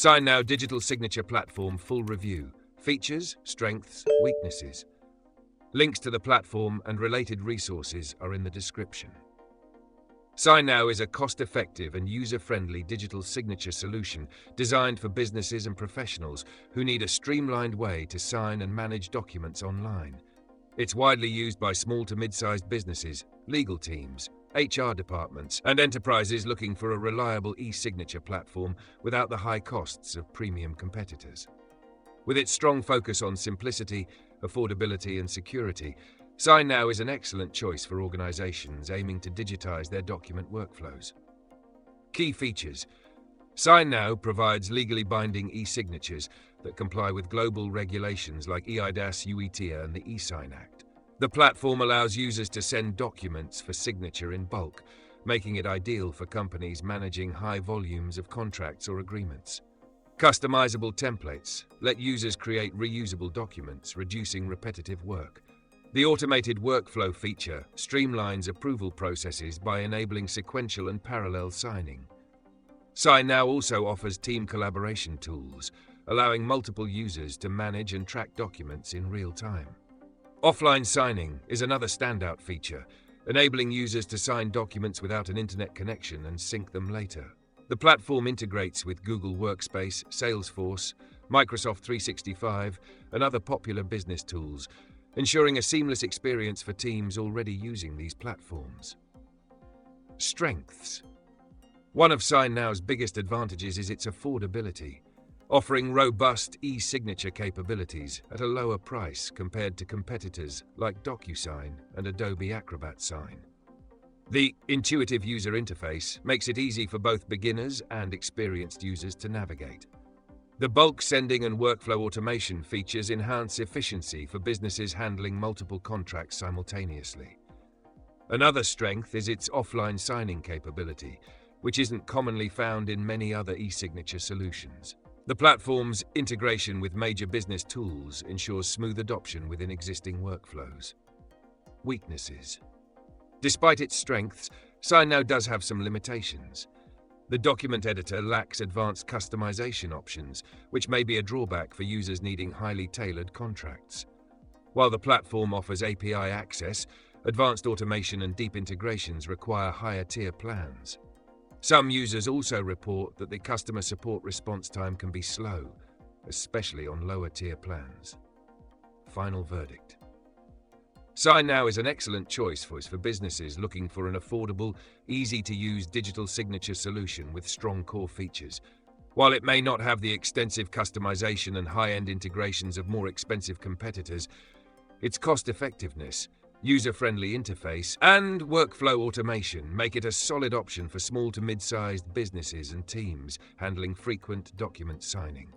signNow digital signature platform full review. Features, strengths, weaknesses. Links to the platform and related resources are in the description. signNow is a cost-effective and user-friendly digital signature solution designed for businesses and professionals who need a streamlined way to sign and manage documents online. It's widely used by small to mid-sized businesses, legal teams, HR departments, and enterprises looking for a reliable e-signature platform without the high costs of premium competitors. With its strong focus on simplicity, affordability, and security, signNow is an excellent choice for organizations aiming to digitize their document workflows. Key features: signNow provides legally binding e-signatures that comply with global regulations like eIDAS, UETIA, and the eSign Act. The platform allows users to send documents for signature in bulk, making it ideal for companies managing high volumes of contracts or agreements. Customizable templates let users create reusable documents, reducing repetitive work. The automated workflow feature streamlines approval processes by enabling sequential and parallel signing. signNow also offers team collaboration tools, allowing multiple users to manage and track documents in real time. Offline signing is another standout feature, enabling users to sign documents without an internet connection and sync them later. The platform integrates with Google Workspace, Salesforce, Microsoft 365, and other popular business tools, ensuring a seamless experience for teams already using these platforms. Strengths: one of signNow's biggest advantages is its affordability, offering robust e-signature capabilities at a lower price compared to competitors like DocuSign and Adobe Acrobat Sign. The intuitive user interface makes it easy for both beginners and experienced users to navigate. The bulk sending and workflow automation features enhance efficiency for businesses handling multiple contracts simultaneously. Another strength is its offline signing capability, which isn't commonly found in many other e-signature solutions. The platform's integration with major business tools ensures smooth adoption within existing workflows. Weaknesses: despite its strengths, signNow does have some limitations. The document editor lacks advanced customization options, which may be a drawback for users needing highly tailored contracts. While the platform offers API access, advanced automation and deep integrations require higher-tier plans. Some users also report that the customer support response time can be slow, especially on lower-tier plans. Final verdict: signNow is an excellent choice for businesses looking for an affordable, easy-to-use digital signature solution with strong core features. While it may not have the extensive customization and high-end integrations of more expensive competitors, its cost-effectiveness, user-friendly interface, and workflow automation make it a solid option for small to mid-sized businesses and teams handling frequent document signing.